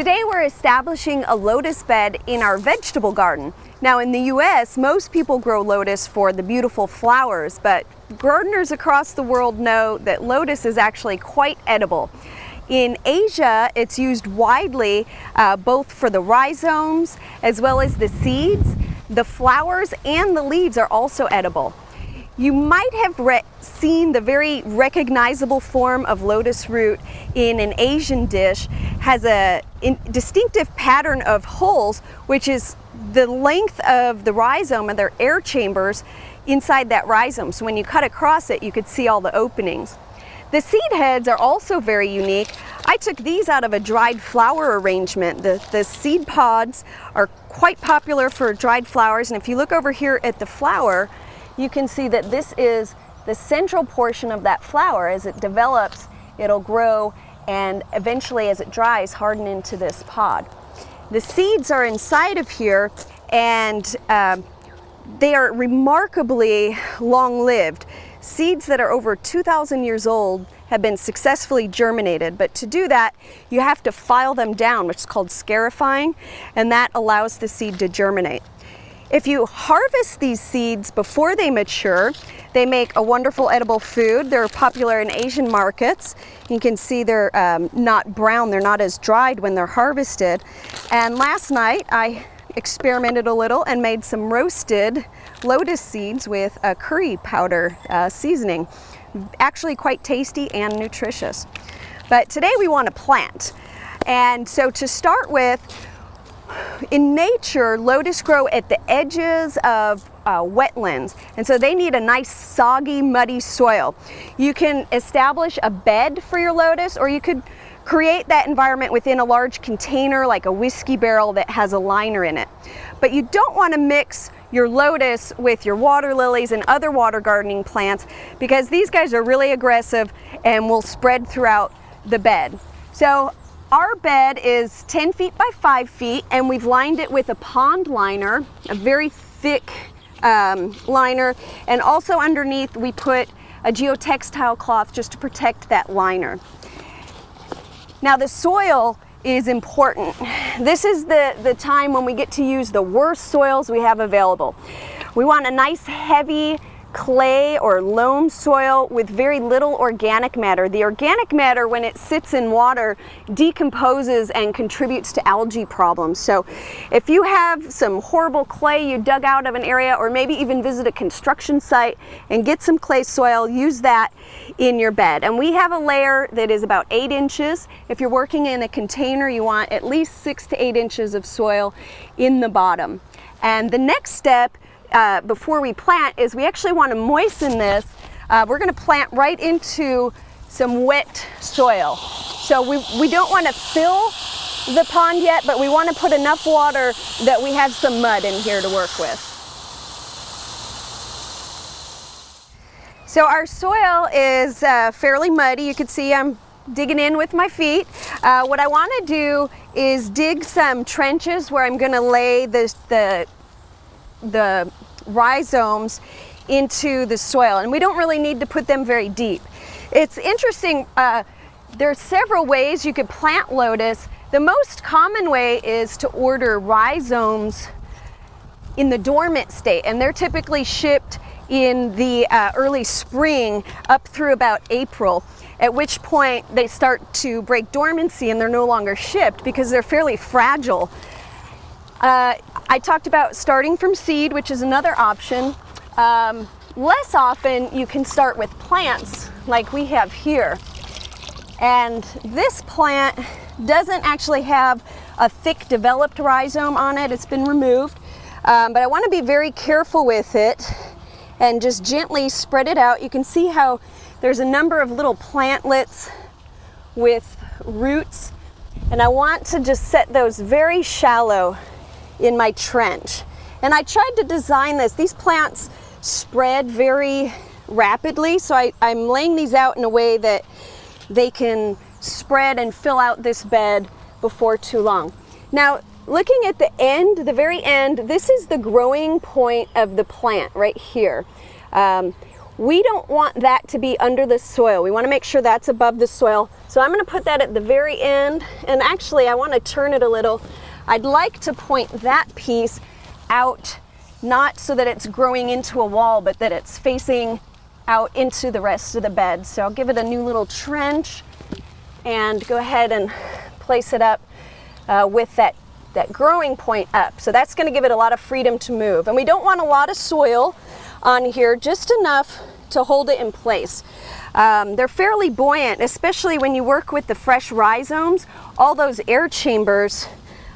Today we're establishing a lotus bed in our vegetable garden. Now in the US, most people grow lotus for the beautiful flowers, but gardeners across the world know that lotus is actually quite edible. In Asia, it's used widely both for the rhizomes as well as the seeds. The flowers and the leaves are also edible. You might have seen the very recognizable form of lotus root in an Asian dish. Has a distinctive pattern of holes, which is the length of the rhizome and their air chambers inside that rhizome. So when you cut across it, you could see all the openings. The seed heads are also very unique. I took these out of a dried flower arrangement. The seed pods are quite popular for dried flowers, and if you look over here at the flower, you can see that this is the central portion of that flower. As it develops, it'll grow and eventually, as it dries, harden into this pod. The seeds are inside of here, and they are remarkably long-lived. Seeds that are over 2,000 years old have been successfully germinated, but to do that, you have to file them down, which is called scarifying, and that allows the seed to germinate. If you harvest these seeds before they mature, they make a wonderful edible food. They're popular in Asian markets. You can see they're not brown, they're not as dried when they're harvested. And last night I experimented a little and made some roasted lotus seeds with a curry powder seasoning. Actually quite tasty and nutritious. But today we want to plant. And so to start with, in nature, lotus grow at the edges of wetlands, and so they need a nice soggy, muddy soil. You can establish a bed for your lotus, or you could create that environment within a large container like a whiskey barrel that has a liner in it. But you don't want to mix your lotus with your water lilies and other water gardening plants, because these guys are really aggressive and will spread throughout the bed. So our bed is 10 feet by 5 feet, and we've lined it with a pond liner, a very thick liner, and also underneath we put a geotextile cloth just to protect that liner. Now the soil is important. This is the time when we get to use the worst soils we have available. We want a nice heavy clay or loam soil with very little organic matter. The organic matter, when it sits in water, decomposes and contributes to algae problems. So if you have some horrible clay you dug out of an area, or maybe even visit a construction site and get some clay soil, use that in your bed. And we have a layer that is about 8 inches. If you're working in a container, you want at least 6 to 8 inches of soil in the bottom. And the next step before we plant is we actually want to moisten this. We're going to plant right into some wet soil. So we don't want to fill the pond yet, but we want to put enough water that we have some mud in here to work with. So our soil is fairly muddy. You can see I'm digging in with my feet. What I want to do is dig some trenches where I'm going to lay the rhizomes into the soil, and we don't really need to put them very deep. It's interesting, there are several ways you could plant lotus. The most common way is to order rhizomes in the dormant state, and they're typically shipped in the early spring up through about April, at which point they start to break dormancy and they're no longer shipped because they're fairly fragile. I talked about starting from seed, which is another option. Less often you can start with plants like we have here. And this plant doesn't actually have a thick developed rhizome on it. It's been removed. But I want to be very careful with it and just gently spread it out. You can see how there's a number of little plantlets with roots, and I want to just set those very shallow in my trench. And I tried to design this. These plants spread very rapidly, so I'm laying these out in a way that they can spread and fill out this bed before too long. Now, looking at the end, the very end, this is the growing point of the plant right here. we don't want that to be under the soil. We want to make sure that's above the soil. So I'm going to put that at the very end, and actually I want to turn it a little. I'd like to point that piece out, not so that it's growing into a wall, but that it's facing out into the rest of the bed. So I'll give it a new little trench and go ahead and place it up with that growing point up. So that's going to give it a lot of freedom to move. And we don't want a lot of soil on here, just enough to hold it in place. They're fairly buoyant, especially when you work with the fresh rhizomes. All those air chambers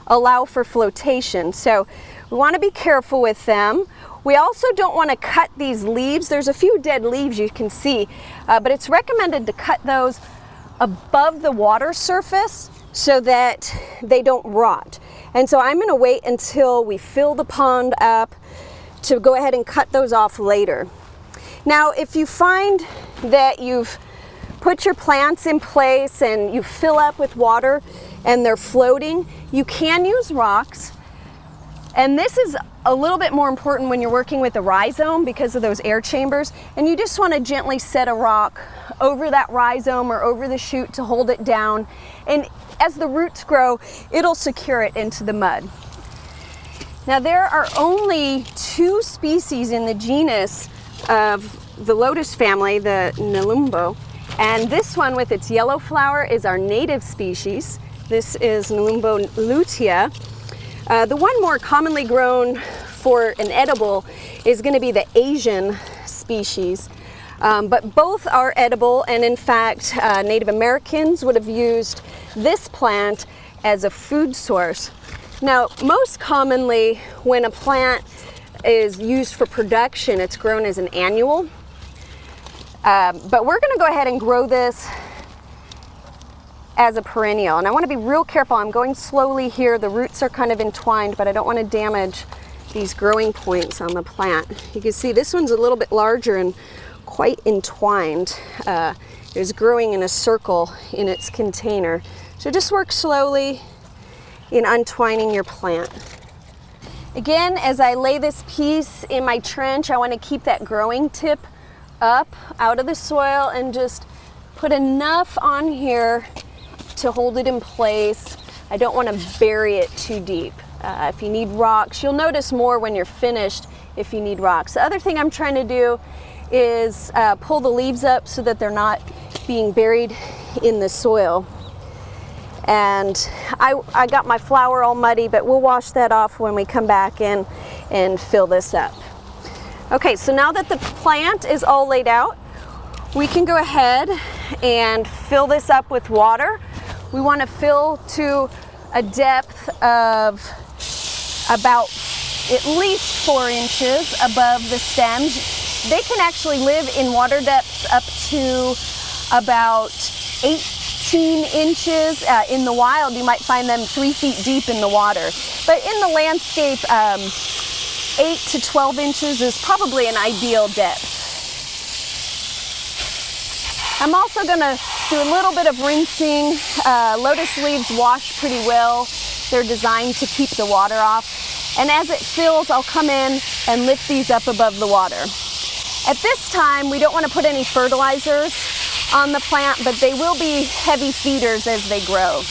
allow for flotation, so we want to be careful with them. We also don't want to cut these leaves. There's a few dead leaves you can see, but it's recommended to cut those above the water surface so that they don't rot. And so I'm going to wait until we fill the pond up to go ahead and cut those off later. Now, if you find that you've put your plants in place and you fill up with water and they're floating, you can use rocks. And this is a little bit more important when you're working with a rhizome because of those air chambers. And you just want to gently set a rock over that rhizome or over the shoot to hold it down. And as the roots grow, it'll secure it into the mud. Now, there are only 2 species in the genus of the lotus family, the Nelumbo, and this one with its yellow flower is our native species. This is Nelumbo lutea. The one more commonly grown for an edible is going to be the Asian species, but both are edible, and in fact Native Americans would have used this plant as a food source. Now, most commonly when a plant is used for production, it's grown as an annual. But we're going to go ahead and grow this as a perennial. And I want to be real careful. I'm going slowly here. The roots are kind of entwined, but I don't want to damage these growing points on the plant. You can see this one's a little bit larger and quite entwined. It's growing in a circle in its container. So just work slowly in untwining your plant. Again, as I lay this piece in my trench, I want to keep that growing tip up out of the soil and just put enough on here to hold it in place. I don't want to bury it too deep. If you need rocks, you'll notice more when you're finished if you need rocks. The other thing I'm trying to do is pull the leaves up so that they're not being buried in the soil. And I got my flower all muddy, but we'll wash that off when we come back in and fill this up. Okay, so now that the plant is all laid out, we can go ahead and fill this up with water. We want to fill to a depth of about at least 4 inches above the stems. They can actually live in water depths up to about 18 inches. In the wild, you might find them 3 feet deep in the water. But in the landscape, 8 to 12 inches is probably an ideal depth. I'm also going to do a little bit of rinsing. Lotus leaves wash pretty well. They're designed to keep the water off. And as it fills, I'll come in and lift these up above the water. At this time, we don't want to put any fertilizers on the plant, but they will be heavy feeders as they grow.